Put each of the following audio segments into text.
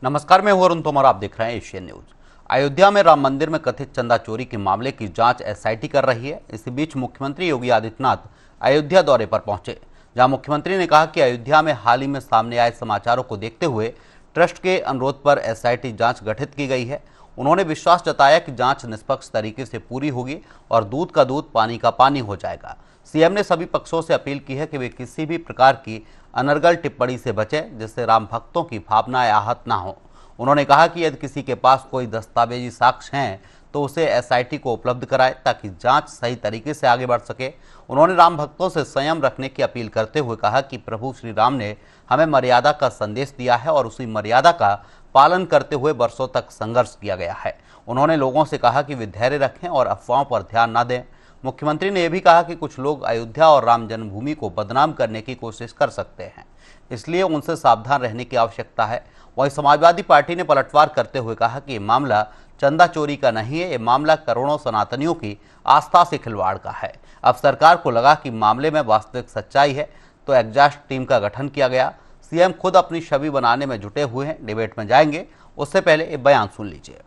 नमस्कार, मैं हूं अरुण तोमर। आप देख रहे हैं एशियन न्यूज। अयोध्या में राम मंदिर में कथित चंदा चोरी के मामले की जांच एसआईटी कर रही है। इसी बीच मुख्यमंत्री योगी आदित्यनाथ अयोध्या दौरे पर पहुंचे, जहां मुख्यमंत्री ने कहा कि अयोध्या में हाल ही में सामने आए समाचारों को देखते हुए ट्रस्ट के अनुरोध पर एसआईटी जांच गठित की गई है। उन्होंने विश्वास जताया कि जांच निष्पक्ष तरीके से पूरी होगी और दूध का दूध, पानी का पानी हो जाएगा। सीएम ने सभी पक्षों से अपील की है कि वे किसी भी प्रकार की अनर्गल टिप्पणी से बचें, जिससे राम भक्तों की भावनाएं आहत ना हो। उन्होंने कहा कि यदि किसी के पास कोई दस्तावेजी साक्ष्य हैं तो उसे एसआईटी को उपलब्ध कराए, ताकि जांच सही तरीके से आगे बढ़ सके। उन्होंने राम भक्तों से संयम रखने की अपील करते हुए कहा कि प्रभु श्री राम ने हमें मर्यादा का संदेश दिया है और उसी मर्यादा का पालन करते हुए वर्षों तक संघर्ष किया गया है। उन्होंने लोगों से कहा कि वे धैर्य रखें और अफवाहों पर ध्यान न दें। मुख्यमंत्री ने यह भी कहा कि कुछ लोग अयोध्या और राम जन्मभूमि को बदनाम करने की कोशिश कर सकते हैं, इसलिए उनसे सावधान रहने की आवश्यकता है। वहीं समाजवादी पार्टी ने पलटवार करते हुए कहा कि ये मामला चंदा चोरी का नहीं है, ये मामला करोड़ों सनातनियों की आस्था से खिलवाड़ का है। अब सरकार को लगा कि मामले में वास्तविक सच्चाई है, तो एग्जॉस्ट टीम का गठन किया गया। सीएम खुद अपनी छवि बनाने में जुटे हुए हैं। डिबेट में जाएंगे, उससे पहले ये बयान सुन लीजिए।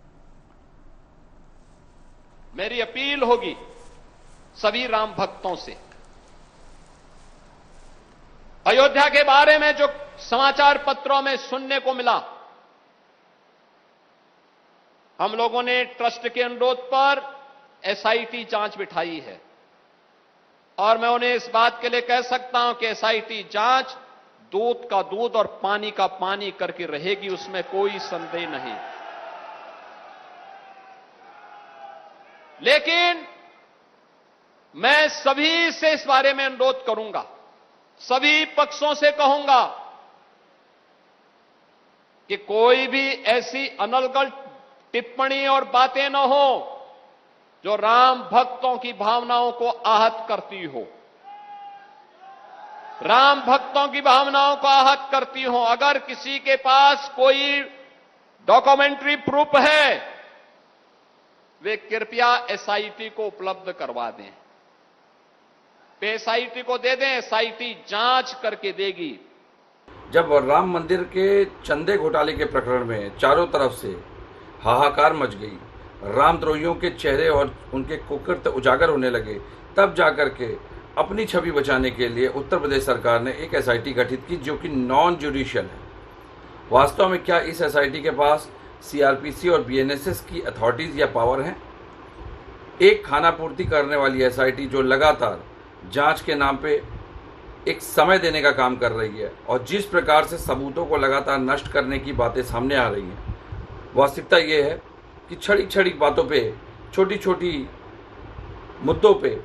मेरी अपील होगी सभी राम भक्तों से, अयोध्या के बारे में जो समाचार पत्रों में सुनने को मिला, हम लोगों ने ट्रस्ट के अनुरोध पर एसआईटी जांच बिठाई है और मैं उन्हें इस बात के लिए कह सकता हूं कि एसआईटी जांच दूध का दूध और पानी का पानी करके रहेगी, उसमें कोई संदेह नहीं। लेकिन मैं सभी से इस बारे में अनुरोध करूंगा, सभी पक्षों से कहूंगा कि कोई भी ऐसी अनर्गल टिप्पणी और बातें न हो जो राम भक्तों की भावनाओं को आहत करती हो, राम भक्तों की भावनाओं को आहत करती हो। अगर किसी के पास कोई डॉक्यूमेंट्री प्रूफ है, वे कृपया एसआईटी को उपलब्ध करवा दें, एसआईटी को दे दें, एसआईटी जांच करके देगी। जब राम मंदिर के चंदे घोटाले के प्रकरण में चारों तरफ से हाहाकार मच गई, रामद्रोहियों के चेहरे और उनके कुकृत्य उजागर होने लगे, तब जाकर के अपनी छवि बचाने के लिए उत्तर प्रदेश सरकार ने एक एसआईटी गठित की, जो कि नॉन जुडिशियल है। वास्तव में क्या इस एसआईटी के पास सीआरपीसी और बीएनएसएस की अथॉरिटीज या पावर हैं? एक खानापूर्ति करने वाली एसआईटी जो लगातार जांच के नाम पे एक समय देने का काम कर रही है और जिस प्रकार से सबूतों को लगातार नष्ट करने की बातें सामने आ रही हैं, वास्तविकता ये है कि छड़ी छड़ी बातों पे, छोटी छोटी मुद्दों पे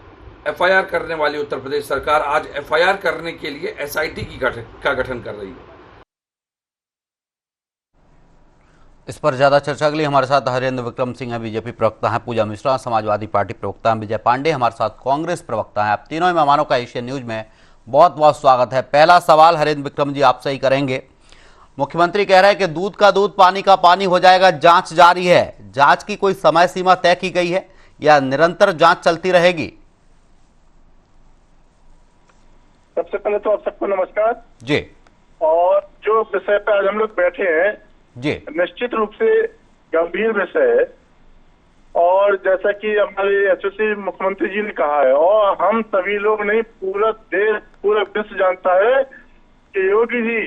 एफआईआर करने वाली उत्तर प्रदेश सरकार आज एफआईआर करने के लिए एसआईटी का गठन कर रही है। इस पर ज्यादा चर्चा के लिए हमारे साथ हरेंद्र विक्रम सिंह है, बीजेपी प्रवक्ता हैं, पूजा मिश्रा समाजवादी पार्टी प्रवक्ता हैं, विजय पांडे हमारे साथ कांग्रेस प्रवक्ता हैं। आप तीनों ही मेहमानों का एशियन न्यूज में बहुत बहुत स्वागत है। पहला सवाल हरेंद्र विक्रम जी आपसे ही करेंगे। मुख्यमंत्री कह रहे हैं कि दूध का दूध, पानी का पानी हो जाएगा, जांच जारी है। जांच की कोई समय सीमा तय की गई है या निरंतर जांच चलती रहेगी? सबसे पहले तो आप सबको नमस्कार जी। और जो विषय पे आज हम लोग बैठे हैं जी, निश्चित रूप से गंभीर विषय है और जैसा कि हमारे यशस्वी मुख्यमंत्री जी ने कहा है और हम सभी लोग नहीं, पूरा देश, पूरा विश्व जानता है कि योगी जी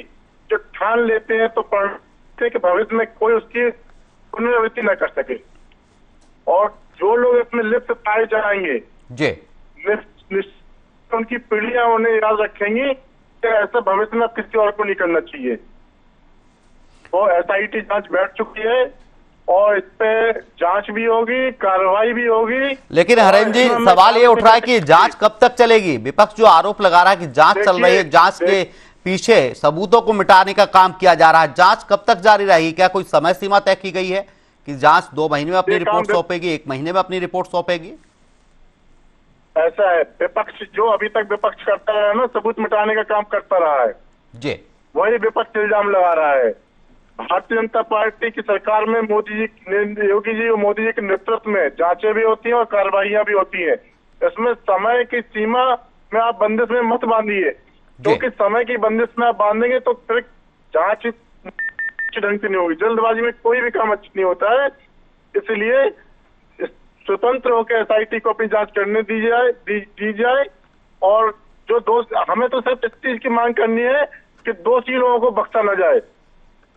जो ठान लेते हैं तो पढ़ते के भविष्य में कोई उसकी पुनरावृत्ति न कर सके, और जो लोग अपने लिप्त पाए जाएंगे जी, उनकी पीढ़ियां उन्हें याद रखेंगी कि ऐसा भविष्य में किसी और को नहीं करना चाहिए। तो एसआईटी जांच बैठ चुकी है और इस पे जांच भी होगी, कार्रवाई भी होगी। लेकिन हरेंद्र जी, सवाल ये उठ रहा है कि जांच कब तक चलेगी? विपक्ष जो आरोप लगा रहा है कि जांच चल रही है, जांच के पीछे सबूतों को मिटाने का काम किया जा रहा है, जांच कब तक जारी रहेगी? क्या कोई समय सीमा तय की गई है कि जांच 2 महीने में अपनी रिपोर्ट सौंपेगी, 1 महीने में अपनी रिपोर्ट सौंपेगी? ऐसा है, विपक्ष जो अभी तक विपक्ष करता रहा है ना, सबूत मिटाने का काम करता रहा है जी, वही विपक्ष इल्जाम लगा रहा है। भारतीय जनता पार्टी की सरकार में योगी जी और मोदी जी के नेतृत्व में जांचें भी होती हैं और कार्रवाइयां भी होती हैं। इसमें समय की सीमा में आप बंदिश में मत बांधिए, क्योंकि समय की बंदिश में आप बांधेंगे तो फिर जांच अच्छे ढंग से नहीं होगी। जल्दबाजी में कोई भी काम अच्छा नहीं होता है, इसलिए स्वतंत्र होकर एसआईटी को अपनी जांच करने दी जाए। और जो दोष, हमें तो सिर्फ इस चीज की मांग करनी है कि दोषी लोगों को बख्शा न जाए,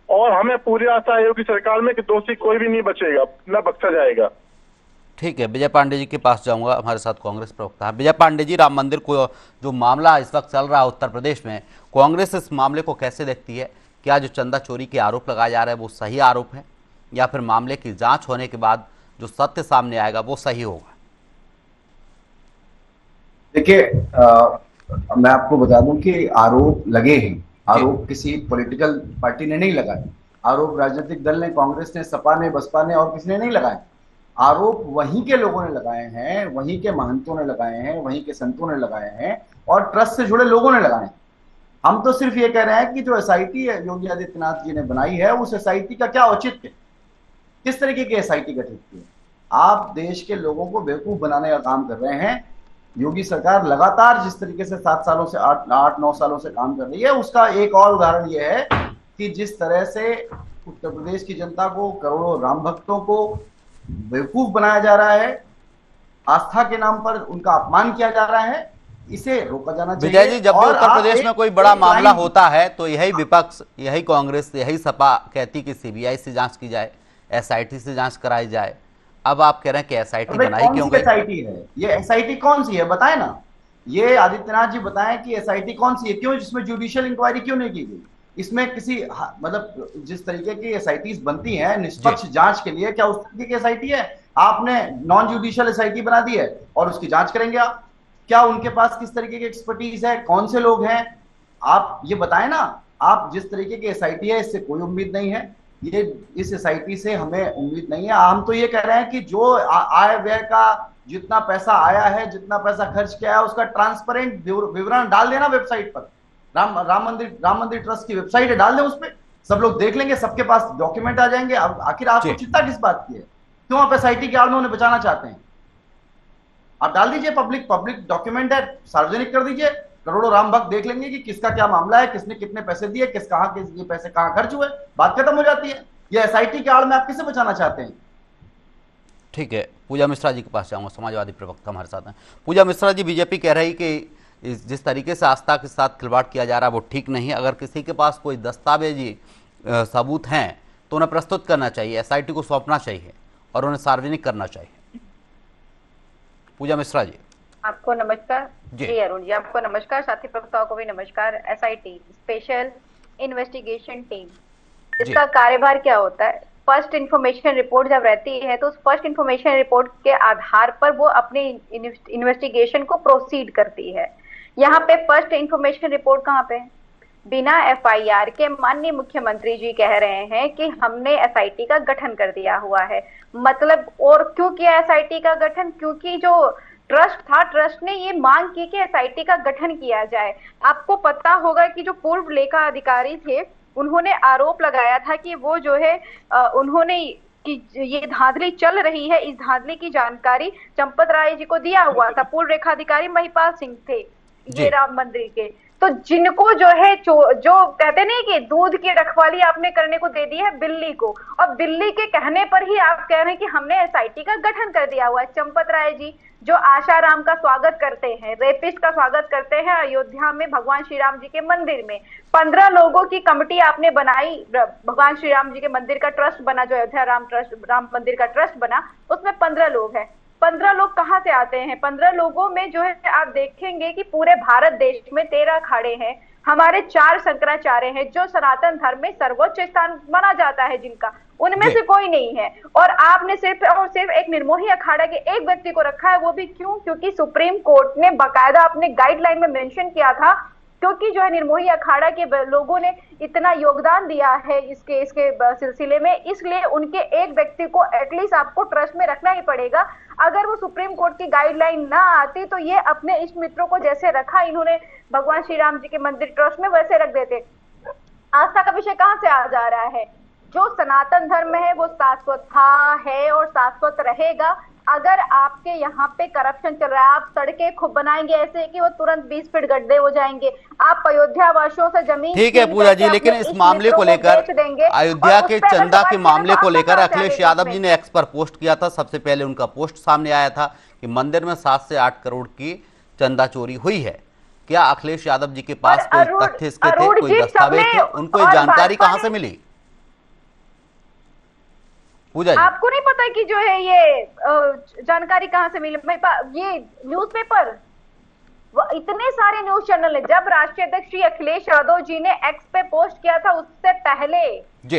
और हमें पूरी आशा है योगी सरकार में कि दोषी कोई भी नहीं बचेगा, न बख्शा जाएगा। ठीक है, विजय पांडे जी के पास जाऊंगा। हमारे साथ कांग्रेस प्रवक्ता है विजय पांडे जी। राम मंदिर को जो मामला इस वक्त चल रहा है उत्तर प्रदेश में, कांग्रेस इस मामले को कैसे देखती है? क्या जो चंदा चोरी के आरोप लगाए जा रहे हैं वो सही आरोप है, या फिर मामले की जांच होने के बाद जो सत्य सामने आएगा वो सही होगा? देखिए, मैं आपको बता दूं कि आरोप लगे हैं। आरोप किसी पॉलिटिकल पार्टी ने नहीं लगाए। आरोप राजनीतिक दल ने, कांग्रेस ने, सपा ने, बसपा ने और किसी ने नहीं लगाए। आरोप वहीं के लोगों ने लगाए हैं, वहीं के महंतों ने लगाए हैं, वहीं के संतों ने लगाए हैं और ट्रस्ट से जुड़े लोगों ने लगाए हैं। हम तो सिर्फ ये कह रहे हैं कि जो एसआईटी योगी आदित्यनाथ जी ने बनाई है, उस एसआईटी का क्या औचित्य, किस तरीके की एसआईटी गठित की है? आप देश के लोगों को बेवकूफ बनाने का काम कर रहे हैं। योगी सरकार लगातार जिस तरीके से 7 सालों से 8-9 सालों से काम कर रही है, उसका एक और उदाहरण यह है कि जिस तरह से उत्तर प्रदेश की जनता को, करोड़ों राम भक्तों को बेवकूफ बनाया जा रहा है, आस्था के नाम पर उनका अपमान किया जा रहा है, इसे रोका जाना चाहिए। विजय जी, जब भी उत्तर प्रदेश में कोई बड़ा मामला होता है तो यही विपक्ष, यही कांग्रेस, यही सपा कहती कि सीबीआई से जांच की जाए, एसआईटी से जांच कराई जाए। अब आप कह रहे हैं कि एसआईटी बनाई क्यों गई? एसआईटी है ये, एसआईटी कौन सी है बताएं ना। ये आदित्यनाथ जी बताएं कि एसआईटी कौन सी है, क्यों जिसमें जुडिशियल इंक्वायरी क्यों नहीं की गई? इसमें किसी मतलब जिस तरीके की एसआईटीज बनती हैं निष्पक्ष जांच के लिए, क्या उस तरीके की एसआईटी है? आपने नॉन जुडिशियल एसआईटी बना दी है और उसकी जांच करेंगे आप? क्या उनके पास किस तरीके की एक्सपर्टीज है, कौन से लोग हैं, आप ये बताएं ना। आप जिस तरीके की एसआईटी है, इससे कोई उम्मीद नहीं है। ये इस एसआईटी से हमें उम्मीद नहीं है। हम तो ये कह रहे हैं कि जो आय व्यय का जितना पैसा आया है, जितना पैसा खर्च किया है, उसका ट्रांसपेरेंट विवरण डाल देना वेबसाइट पर। राम मंदिर ट्रस्ट की वेबसाइट है, डाल दें, उस पर सब लोग देख लेंगे, सबके पास डॉक्यूमेंट आ जाएंगे। अब आखिर आपको चिंता किस बात की है? क्यों आप एसआईटी के आड़ में उन्हें बचाना चाहते हैं? आप डाल दीजिए, पब्लिक डॉक्यूमेंट है, सार्वजनिक कर दीजिए। करोड़ों राम भक्त देख लेंगे कि किसका क्या मामला है, किसने कितने पैसे दिए, ये पैसे कहां खर्च हुए, बात खत्म हो जाती है। ये एसआईटी के आड़ में आप किसे बचाना चाहते हैं? ठीक है, पूजा मिश्रा जी के पास जाऊंगा, समाजवादी प्रवक्ता हमारे साथ हैं। पूजा मिश्रा जी, बीजेपी कह रही कि जिस तरीके से आस्था के साथ खिलवाड़ किया जा रहा है वो ठीक नहीं है। अगर किसी के पास कोई दस्तावेजी सबूत हैं तो उन्हें प्रस्तुत करना चाहिए, एसआईटी को सौंपना चाहिए और उन्हें सार्वजनिक करना चाहिए। पूजा मिश्रा जी, आपको नमस्कार। जी अरुण जी, आपको नमस्कार, साथी प्रवक्ताओं को भी नमस्कार। एसआईटी, स्पेशल इन्वेस्टिगेशन टीम, इसका कार्यभार क्या होता है? फर्स्ट इंफॉर्मेशन रिपोर्ट जब रहती है तो उस फर्स्ट इंफॉर्मेशन रिपोर्ट के आधार पर वो अपनी इन्वेस्टिगेशन को प्रोसीड करती है। यहाँ पे फर्स्ट इंफॉर्मेशन रिपोर्ट कहाँ पे? बिना एफआईआर के माननीय मुख्यमंत्री जी कह रहे हैं कि हमने एसआईटी का गठन कर दिया हुआ है। मतलब, और क्यों किया एसआईटी का गठन? क्योंकि जो ट्रस्ट था, ट्रस्ट ने ये मांग की कि एसआईटी का गठन किया जाए। आपको पता होगा कि जो पूर्व लेखा अधिकारी थे, उन्होंने आरोप लगाया था कि वो जो है उन्होंने कि ये धांधली चल रही है, इस धांधली की जानकारी चंपत राय जी को दिया हुआ था। पूर्व रेखाधिकारी महिपाल सिंह थे ये राम मंदिर के। तो जिनको जो है जो कहते नहीं कि दूध की रखवाली आपने करने को दे दी है बिल्ली को, और बिल्ली के कहने पर ही आप कह रहे हैं कि हमने एसआईटी का गठन कर दिया हुआ है। चंपत राय जी जो आशाराम का स्वागत करते हैं, रेपिस्ट का स्वागत करते हैं अयोध्या में भगवान श्री राम जी के मंदिर में, 15 लोगों की कमेटी आपने बनाई, भगवान श्री राम जी के मंदिर का ट्रस्ट बना, जो अयोध्या राम मंदिर का ट्रस्ट बना, उसमें 15 लोग हैं। 15 लोग कहाँ से आते हैं? 15 लोगों में जो है आप देखेंगे कि पूरे भारत देश में 13 अखाड़े हैं, हमारे 4 शंकराचार्य हैं, जो सनातन धर्म में सर्वोच्च स्थान माना जाता है जिनका, उनमें से कोई नहीं है। और आपने सिर्फ और सिर्फ एक निर्मोही अखाड़ा के एक व्यक्ति को रखा है। वो भी क्यों? क्योंकि सुप्रीम कोर्ट ने बाकायदा अपने गाइडलाइन में मेंशन किया था, क्योंकि जो है निर्मोही अखाड़ा के लोगों ने इतना योगदान दिया है इसके सिलसिले में, इसलिए उनके एक व्यक्ति को एटलीस्ट आपको ट्रस्ट में रखना ही पड़ेगा। अगर वो सुप्रीम कोर्ट की गाइडलाइन ना आती तो ये अपने इष्ट मित्रों को जैसे रखा इन्होंने भगवान श्री राम जी के मंदिर ट्रस्ट में, वैसे रख देते। आस्था का विषय कहाँ से आ जा रहा है? जो सनातन धर्म है वो शाश्वत था, है और शाश्वत रहेगा। अगर आपके यहाँ पे करप्शन चल रहा है, आप सड़कें खूब बनाएंगे ऐसे कि वो तुरंत 20 फीट गड्ढे हो जाएंगे, आप अयोध्या वासियों से जमीन ठीक है पूजा जी, लेकिन इस मामले को लेकर, अयोध्या के चंदा के मामले को लेकर अखिलेश यादव जी ने एक्स पर पोस्ट किया था। सबसे पहले उनका पोस्ट सामने आया था कि मंदिर में 7 से 8 करोड़ की चंदा चोरी हुई है। क्या अखिलेश यादव जी के पास कोई तथ्य इसके थे, कोई दस्तावेज थे? उनको ये जानकारी कहां से मिली पूजा जी? आपको नहीं पता कि जो है ये जानकारी कहां से मिली? ये न्यूज़पेपर, इतने सारे न्यूज चैनल है। जब राष्ट्रीय अध्यक्ष श्री अखिलेश यादव जी ने एक्स पे पोस्ट किया था, उससे पहले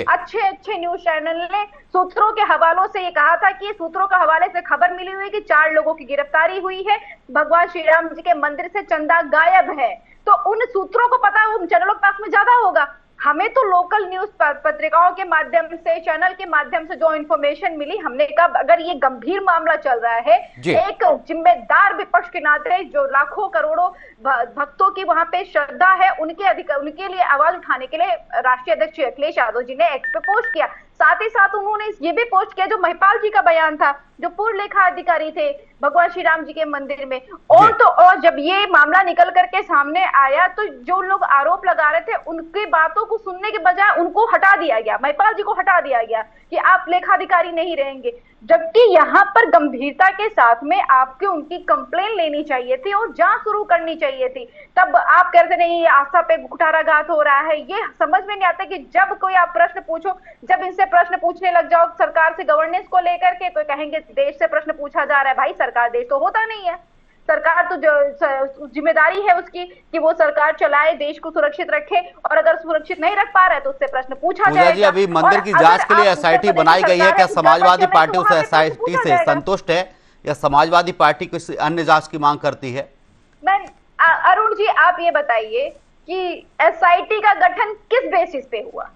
अच्छे अच्छे न्यूज चैनल ने सूत्रों के हवालों से ये कहा था कि सूत्रों के हवाले से खबर मिली हुई है कि 4 लोगों की गिरफ्तारी हुई है, भगवान श्री राम जी के मंदिर से चंदा गायब है। तो उन सूत्रों को पता है, उन चैनलों के पास में ज्यादा होगा। हमें तो लोकल न्यूज पत्रिकाओं के माध्यम से, चैनल के माध्यम से जो इन्फॉर्मेशन मिली, हमने कहा अगर ये गंभीर मामला चल रहा है, एक जिम्मेदार विपक्ष के नाते जो लाखों करोड़ों भक्तों की वहां पे श्रद्धा है, उनके लिए आवाज उठाने के लिए राष्ट्रीय अध्यक्ष अखिलेश यादव जी ने एक्स पे पोस्ट किया। साथ ही साथ उन्होंने ये भी पोस्ट किया जो महिपाल जी का बयान था, जो पूर्व लेखा अधिकारी थे भगवान श्री राम जी के मंदिर में। और तो और जब ये मामला निकल करके सामने आया तो जो लोग आरोप लगा रहे थे उनकी बातों को सुनने के बजाय उनको हटा दिया गया, महिपाल जी को हटा दिया गया कि आप लेखाधिकारी नहीं रहेंगे। जबकि यहाँ पर गंभीरता के साथ में आपके उनकी कंप्लेन लेनी चाहिए थी और जांच शुरू करनी चाहिए थी। तब आप कहते नहीं आस्था पे कुठाराघात हो रहा है। ये समझ में नहीं आता कि जब कोई आप प्रश्न पूछो, जब इनसे प्रश्न पूछने लग जाओ सरकार से गवर्नेंस को लेकर के, तो कहेंगे देश से प्रश्न पूछा जा रहा है। भाई सरकार देश तो होता नहीं है, सरकार तो जो जिम्मेदारी है उसकी कि वो सरकार चलाए, देश को सुरक्षित रखे, और अगर सुरक्षित नहीं रख पा रहा है तो उससे प्रश्न पूछा जाएगा। जी अभी मंदिर की जांच के लिए एसआईटी बनाई गई है, क्या समाजवादी पार्टी उस एसआईटी से संतुष्ट है या समाजवादी पार्टी किसी अन्य जांच की मांग करती है? अरुण जी आप ये बताइए कि एसआईटी का गठन किस बेसिस पे हुआ?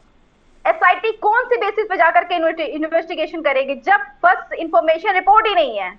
एसआईटी कौन सी बेसिस पे जाकर के इन्वेस्टिगेशन करेगी जब फर्स्ट इंफॉर्मेशन रिपोर्ट ही नहीं है?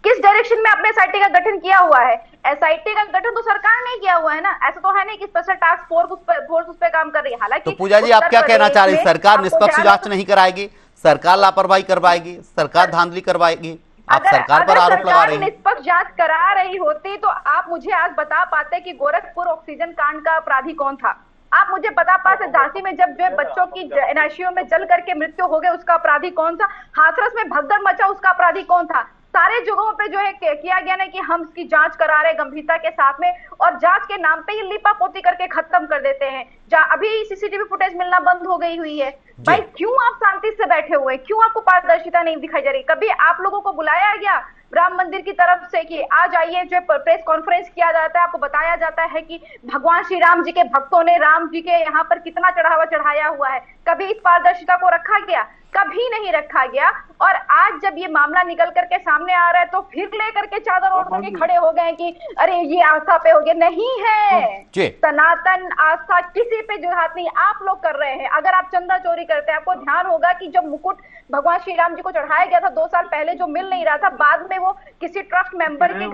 किस डायरेक्शन में आपने एसआईटी का गठन किया हुआ है? एसआईटी का गठन तो सरकार ने किया हुआ है ना, ऐसा तो है नहीं कि स्पेशल टास्क फोर्स उस पे काम कर रही है। हालांकि तो पूजा जी आप क्या कहना चाह रही है, सरकार निष्पक्ष जांच नहीं कराएगी, सरकार लापरवाही करवाएगी, सरकार धांधली करवाएगी? आप सरकार पर आरोप लगा रही हैं। निष्पक्ष जांच करा रही होती तो आप मुझे आज बता पाते कि गोरखपुर ऑक्सीजन कांड का अपराधी कौन था? आप मुझे बता पाते झांसी में जब जो बच्चों की एनआईसीयू में जल करके मृत्यु हो गई उसका अपराधी कौन था? हाथरस में भगदड़ मचा उसका अपराधी कौन था? सारे जगहों पे जो है किया गया ना कि हम इसकी जांच करा रहे गंभीरता के साथ में, और जांच के नाम पे ही लिपापोती करके खत्म कर देते हैं। अभी सीसीटीवी फुटेज मिलना बंद हो गई हुई है। भाई क्यों आप शांति से बैठे हुए, क्यों आपको पारदर्शिता नहीं दिखाई जा रही? कभी आप लोगों को बुलाया गया राम मंदिर की तरफ से कि आ जाइए, जो प्रेस कॉन्फ्रेंस किया जाता है, आपको बताया जाता है कि भगवान श्री राम जी के भक्तों ने राम जी के यहाँ पर कितना चढ़ावा चढ़ाया हुआ है? कभी इस पारदर्शिता को रखा गया? कभी नहीं रखा गया। और आज जब ये मामला निकल करके सामने आ रहा है तो फिर लेकर के चादर ओढ़ के खड़े हो गए कि अरे ये आस्था पे हो गया। नहीं है, सनातन आस्था किसी पे जो हाथ नहीं, आप लोग कर रहे हैं। अगर आप चंदा चोरी करते हैं, आपको ध्यान होगा कि जब मुकुट भगवान श्री राम जी को चढ़ाया गया था 2 साल पहले, जो मिल नहीं रहा था, बाद में वो किसी ट्रस्ट मेंबर के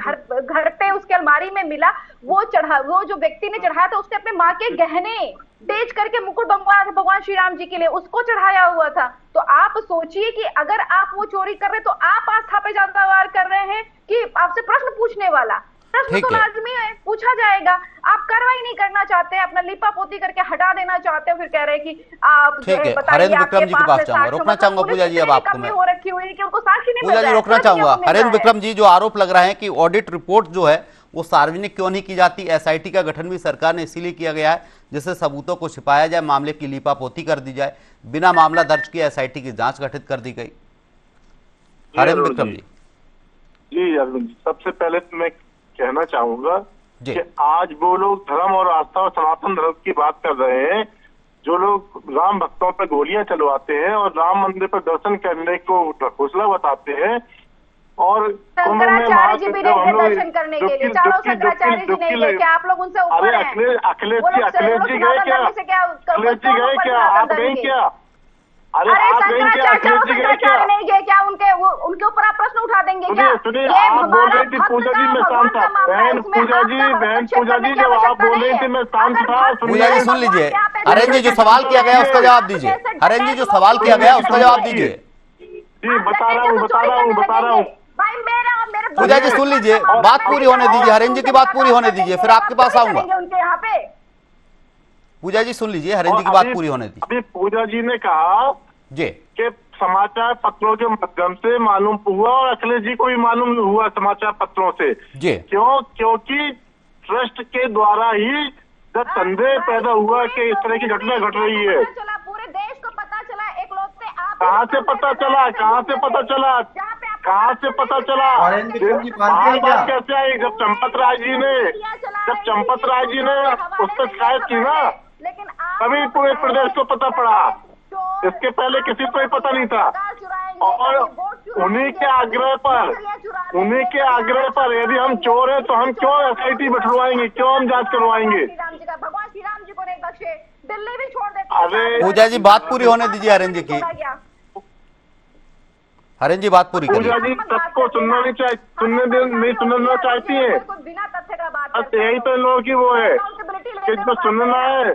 घर पे उसके अलमारी में मिला। वो जो व्यक्ति ने चढ़ाया था उसने अपने माँ के गहने बेच करके मुकुट बनवाया था भगवान श्री राम जी के लिए, उसको चढ़ाया हुआ था। तो आप सोचिए कि अगर आप वो चोरी कर रहे हैं तो आप आस्था पे ज्यादा वार कर रहे हैं कि आपसे प्रश्न पूछने वाला। प्रश्न तो लाजमी है, पूछा जाएगा। आप कार्रवाई नहीं करना चाहते, अपना लिपापोती करके हटा देना चाहते हो, फिर कह रहे हैं कि आप हरेंद्र विक्रम जी के पास जाऊंगा, रोकना चाहूंगा पूजा जी अब आपको मैं। हो रखी हुई कि उनको साक्षी नहीं पूजा जी रोकना चाहूंगा। हरेंद्र विक्रम जी जो आरोप लग रहा है कि ऑडिट रिपोर्ट जो है वो सार्वजनिक क्यों नहीं की जाती? एसआईटी का गठन भी सरकार ने इसीलिए किया गया है जिससे सबूतों को छिपाया जाए, मामले की लीपापोती कर दी जाए, बिना मामला दर्ज किए एसआईटी की जांच गठित कर दी गई। हरेंद्र विक्रम जी। जी अरुण जी, सबसे पहले तो मैं कहना चाहूंगा कि आज वो लोग धर्म और आस्था और सनातन धर्म की बात कर रहे हैं, जो लोग राम भक्तों पर गोलियां चलवाते हैं और राम मंदिर पर दर्शन करने को हौसला बताते हैं, और शंकराचार्य जी भी नहीं दर्शन करने के लिए, चारों शंकराचार्य जी नहीं गए क्या? आप लोग उनसे ऊपर हैं? अखिलेश जी गए क्या? अखिलेश जी गए क्या? आप गए क्या? अरे शंकराचार्य नहीं गए क्या? उनके ऊपर आप प्रश्न उठा देंगे क्या? सुनिए आप बोल रही थी पूजा जी मैं शांत था। बहन पूजा जी जब आप बोल रही थी मैं शांत था। पूजा जी सुन लीजिए, हरेंद्र जी जो सवाल किया गया उसका जवाब दीजिए। हरेंद्र जी जो सवाल किया गया उसका जवाब दीजिए। जी बता रहा हूँ। पूजा जी सुन लीजिए, बात पूरी होने दीजिए, हरेंद्र जी की बात पूरी होने दीजिए, फिर आपके पास आऊंगा। उनके यहाँ पे पूजा जी सुन लीजिए, हरेंद्र जी की बात पूरी होने दीजिए। अभी पूजा जी ने कहा जी कि समाचार पत्रों के माध्यम से मालूम हुआ और अखिलेश जी को भी मालूम हुआ समाचार पत्रों से। जी क्योंकि ट्रस्ट के द्वारा ही जब संदेह पैदा हुआ कि इस तरह की घटना घट रही है। पूरे देश को पता चला, एक लोग से आप कहाँ से पता चला? कहाँ से पता चला? कहाँ से पता चला? बात कैसे आई? जब चंपत राय जी ने उस पर शिकायत की ना, तभी पूरे प्रदेश को पता पड़ा। इसके पहले किसी को ही पता नहीं था। और उन्हीं के आग्रह पर यदि हम चोर हैं तो हम क्यों SIT बिठवाएंगे, क्यों हम जांच करवाएंगे? भगवान श्री राम जी को नहीं बख्शे, दिल्ली भी छोड़ देते। अरे पूजा जी बात पूरी होने दीजिए हरेंद्र जी की। हरेंद्र जी बात पूरी करिए। पूजा जी सबको सुनना नहीं चाहती है। बिना तथ्य का बात बस यही तो इन लोगों की वो है कि जो सुनना है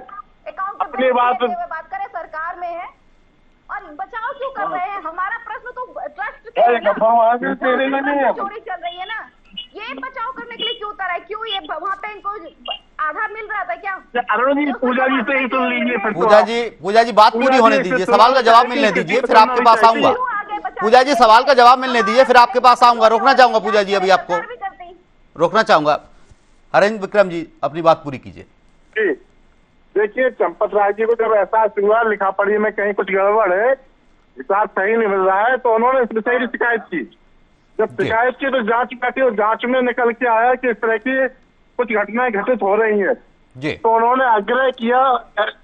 अपनी बात करें। सरकार में है और बचाव क्यों कर रहे हैं? हमारा प्रश्न तो ट्रस्ट चोरी चल रही है ना, ये बचाव करने के लिए क्यों उतर है? क्यों ये वहाँ पे इनको आधार मिल रहा था क्या? अरुण जी पूजा जी से ही सुन लीजिए। पूजा जी बात पूरी होने दीजिए, सवाल का जवाब मिलने दीजिए, फिर आपके पास आऊंगा। पूजा जी सवाल का जवाब मिलने दीजिए, फिर आपके पास आऊंगा। रोकना चाहूंगा पूजा जी, अभी आपको रोकना चाहूंगा। हरेंद्र विक्रम जी अपनी बात पूरी कीजिए। देखिए, चंपत राय जी को जब एहसास हुआ लिखा पढ़ी में कहीं कुछ गड़बड़ है, हिसाब सही नहीं मिल रहा है, तो उन्होंने इस विषय की शिकायत की। जब शिकायत की तो जांच बैठी और जांच में निकल के आया कि इस तरह की कुछ घटनाएं घटित हो रही हैं। तो उन्होंने आग्रह किया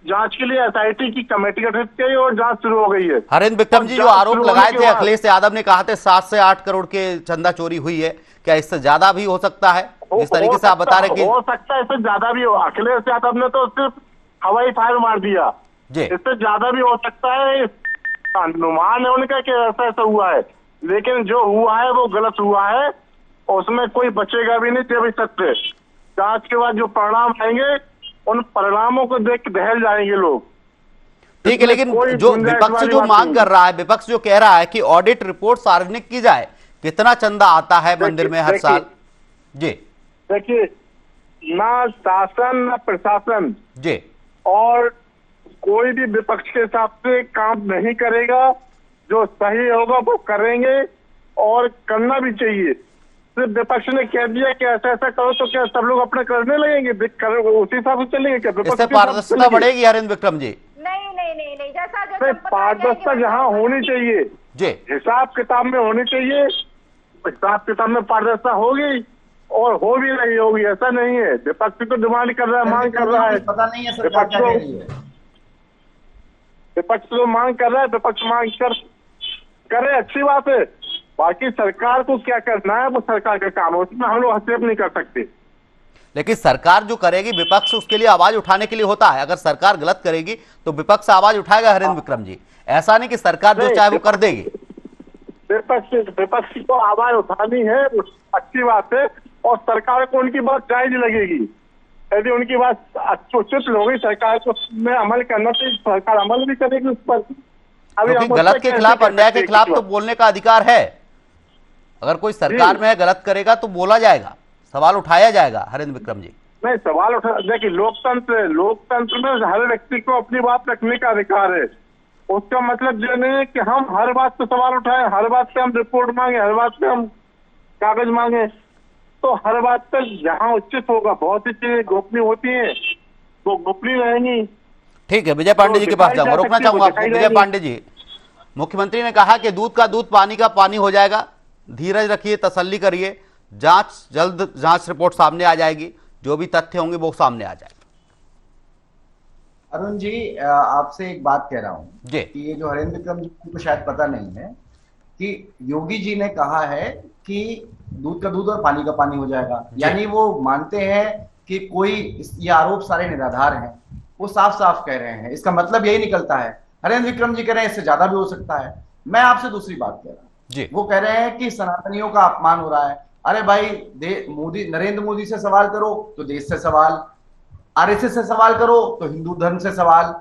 जांच के लिए SIT की कमेटी गठित की और जांच शुरू हो गई है। हरेंद्र विक्रम जी जो आरोप लगाए थे अखिलेश यादव ने कहा थे 7 से 8 करोड़ के चंदा चोरी हुई है, क्या इससे ज्यादा भी हो सकता है? जिस तरीके से आप बता रहे कि हो सकता है, इससे ज्यादा भी हो। अखिलेश यादव ने तो सिर्फ हवाई फायर मार दिया जी, इससे ज्यादा भी हो सकता है। अनुमान है उनका कि ऐसा ऐसा हुआ है, लेकिन जो हुआ है वो गलत हुआ है और उसमें कोई बचेगा भी नहीं तेरी सत्य। जांच के बाद जो परिणाम आएंगे उन परिणामों को देख के दहल जाएंगे लोग। ठीक है, लेकिन जो विपक्ष जो मांग कर रहा है, विपक्ष जो कह रहा है कि ऑडिट रिपोर्ट सार्वजनिक की जाए, कितना चंदा आता है मंदिर में हर साल? जी देखिए, ना शासन ना प्रशासन जी और कोई भी विपक्ष के हिसाब से काम नहीं करेगा। जो सही होगा वो करेंगे और करना भी चाहिए। सिर्फ विपक्ष ने कह दिया कि ऐसा ऐसा करो तो क्या सब लोग अपने करने लगेंगे? उसी हिसाब से चलेंगे क्या? इससे पारदर्शिता बढ़ेगी हरेंद्र विक्रम जी? नहीं, जैसा पारदर्शिता यहाँ होनी चाहिए जी, हिसाब किताब में होनी चाहिए। हिसाब किताब में पारदर्शिता होगी और हो भी नहीं होगी, ऐसा नहीं है। विपक्ष तो डिमांड कर रहा है, मांग कर रहा है। पता नहीं है सरकार क्या कह रही है। विपक्ष तो मांग कर रहा है, विपक्ष मांग करे, अच्छी बात है। बाकी सरकार को क्या करना है वो सरकार का काम है, उसमें हम लोग हस्तक्षेप नहीं कर सकते। लेकिन सरकार जो करेगी, विपक्ष उसके लिए आवाज उठाने के लिए होता है। अगर सरकार गलत करेगी तो विपक्ष आवाज उठाएगा हरेंद्र विक्रम जी, ऐसा नहीं कि सरकार जो चाहे वो कर देगी। विपक्ष को आवाज उठानी है, अच्छी बात है, और सरकार को उनकी बात जायज लगेगी। यदि उनकी बात उचित होगी सरकार को में अमल करना, तो सरकार अमल भी करेगी उस पर। क्योंकि गलत के खिलाफ, अन्याय के खिलाफ तो बोलने का अधिकार है। अगर कोई सरकार में गलत करेगा तो बोला जाएगा, सवाल उठाया जाएगा। हरेंद्र विक्रम जी नहीं, सवाल उठा, देखिए लोकतंत्र में हर व्यक्ति को अपनी बात रखने का अधिकार है। उसका मतलब ये नहीं है कि हम हर बात पे सवाल उठाएं, हर बात पे हम रिपोर्ट मांगे, हर बात पे हम कागज मांगे। तो हर बात पे जहाँ उचित होगा, बहुत सी चीजें गोपनीय होती है वो गोपनीय रहेंगी। ठीक है, विजय पांडे जी के पास जाऊंगा, रोकना चाहूंगा आपको। विजय पांडे जी, मुख्यमंत्री ने कहा कि दूध का दूध पानी का पानी हो जाएगा, धीरज रखिए, तसल्ली करिए, जल्द जांच रिपोर्ट सामने आ जाएगी, जो भी तथ्य होंगे वो सामने आ जाएगा। अरुण जी, आपसे एक बात कह रहा हूं जी कि ये जो हरेंद्र विक्रम जी को शायद पता नहीं है कि योगी जी ने कहा है कि दूध का दूध और पानी का पानी हो जाएगा। यानी वो मानते हैं कि कोई ये आरोप सारे निराधार हैं, वो साफ साफ कह रहे हैं। इसका मतलब यही निकलता है। हरेंद्र विक्रम जी कह रहे हैं इससे ज्यादा भी हो सकता है। मैं आपसे दूसरी बात कह रहा हूँ, वो कह रहे हैं कि सनातनियों का अपमान हो रहा है। अरे भाई, नरेंद्र मोदी से सवाल करो तो देश से सवाल, RSS से सवाल करो तो हिंदू धर्म से सवाल,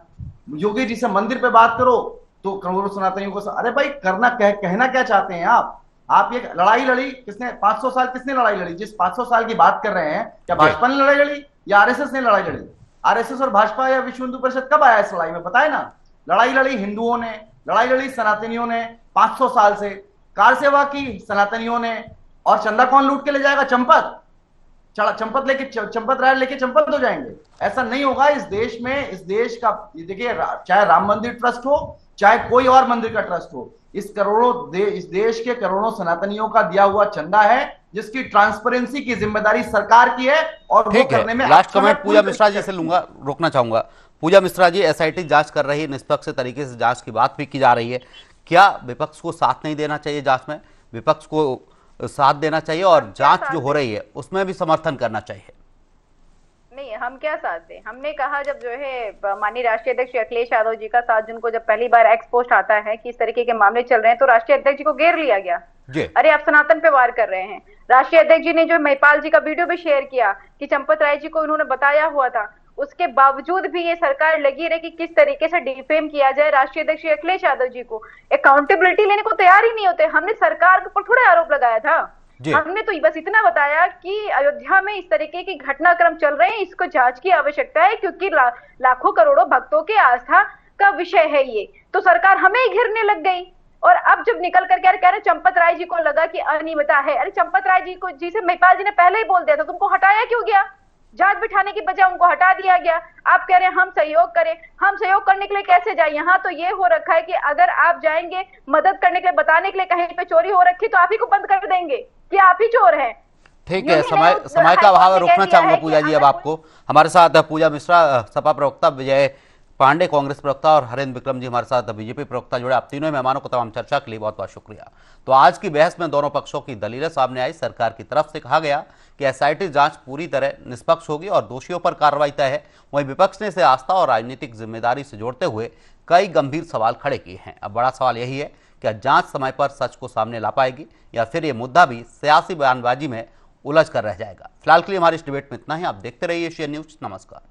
योगी जी से मंदिर पे बात करो तो करोड़ों सनातनियों को अरे भाई, कहना क्या चाहते हैं आप? आप ये लड़ाई लड़ी किसने, 500 साल किसने लड़ाई लड़ी? जिस 500 साल की बात कर रहे हैं, क्या भाजपा ने लड़ाई लड़ी या आरएसएस ने लड़ाई लड़ी? आरएसएस और भाजपा या विश्व हिंदू परिषद कब आया इस लड़ाई में, बताए ना? लड़ाई लड़ी हिंदुओं ने, लड़ाई लड़ी सनातनियों ने 500 साल से, कार सेवा की सनातनियों ने, और चंदा कौन लूट के ले जाएगा? चंपत राय लेके चंपत हो जाएंगे। ऐसा नहीं होगा इस देश में। इस देश का देखिए, चाहे राम मंदिर ट्रस्ट हो, चाहे कोई और मंदिर का ट्रस्ट हो, इस देश के करोड़ों सनातनियों का दिया हुआ चंदा है, जिसकी ट्रांसपेरेंसी की जिम्मेदारी सरकार की है। और वो करने में लास्ट कमेंट पूजा मिश्रा जी से लूंगा, रोकना चाहूंगा। पूजा मिश्रा जी, एसआईटी जांच कर रही है, निष्पक्ष तरीके से जांच की बात भी की जा रही है, क्या विपक्ष को साथ नहीं देना चाहिए जांच में? विपक्ष को साथ देना चाहिए और जांच जो हो रही है उसमें भी समर्थन करना चाहिए। नहीं, हम क्या साथ दें? हमने कहा जब जो है माननीय राष्ट्रीय अध्यक्ष अखिलेश यादव जी का 7 जून को जब पहली बार एक्स पोस्ट आता है कि इस तरीके के मामले चल रहे हैं, तो राष्ट्रीय अध्यक्ष जी को घेर लिया गया। अरे आप सनातन पे वार कर रहे हैं। राष्ट्रीय अध्यक्ष जी ने जो महिपाल जी का वीडियो भी शेयर किया कि चंपत राय जी को इन्होंने बताया हुआ था, उसके बावजूद भी ये सरकार लगी रही कि किस तरीके से डिफेम किया जाए राष्ट्रीय अध्यक्ष अखिलेश यादव जी को। अकाउंटेबिलिटी लेने को तैयार ही नहीं होते। हमने सरकार के ऊपर थोड़ा आरोप लगाया था, हमने तो बस इतना बताया कि अयोध्या में इस तरीके की घटनाक्रम चल रहे हैं, इसको जांच की आवश्यकता है, क्योंकि लाखों करोड़ों भक्तों की आस्था का विषय है ये। तो सरकार हमें ही घिरने लग गई। और अब जब निकल करके कह रहे चंपत राय जी को लगा कि अनियमितता है, अरे चंपत राय जी से महिपाल जी ने पहले ही बोल दिया था, तुमको हटाया क्यों गया? जांच बिठाने की बजाय उनको हटा दिया गया। आप कह रहे हैं हम सहयोग करें, हम सहयोग करने के लिए कैसे जाए? यहाँ तो ये हो रखा है कि अगर आप जाएंगे मदद करने के लिए, बताने के लिए कहीं पे चोरी हो रखी तो आप ही को बंद कर देंगे कि आप ही चोर हैं। ठीक है, समय का अभाव है, रोकना चाहूंगा पूजा जी अब आपको। हमारे साथ पूजा मिश्रा सपा प्रवक्ता, विजय पांडे कांग्रेस प्रवक्ता और हरेंद्र विक्रम जी हमारे साथ बीजेपी प्रवक्ता जुड़े। आप तीनों मेहमानों को तमाम चर्चा के लिए बहुत बहुत शुक्रिया। तो आज की बहस में दोनों पक्षों की दलीलें सामने आई। सरकार की तरफ से कहा गया कि एसआईटी जांच पूरी तरह निष्पक्ष होगी और दोषियों पर कार्रवाई तय है। वहीं विपक्ष ने इसे आस्था और राजनीतिक जिम्मेदारी से जोड़ते हुए कई गंभीर सवाल खड़े किए हैं। अब बड़ा सवाल यही है कि जांच समय पर सच को सामने ला पाएगी या फिर ये मुद्दा भी सियासी बयानबाजी में उलझ कर रह जाएगा। फिलहाल के लिए हमारी इस डिबेट में इतना ही। आप देखते रहिए एशियन न्यूज। नमस्कार।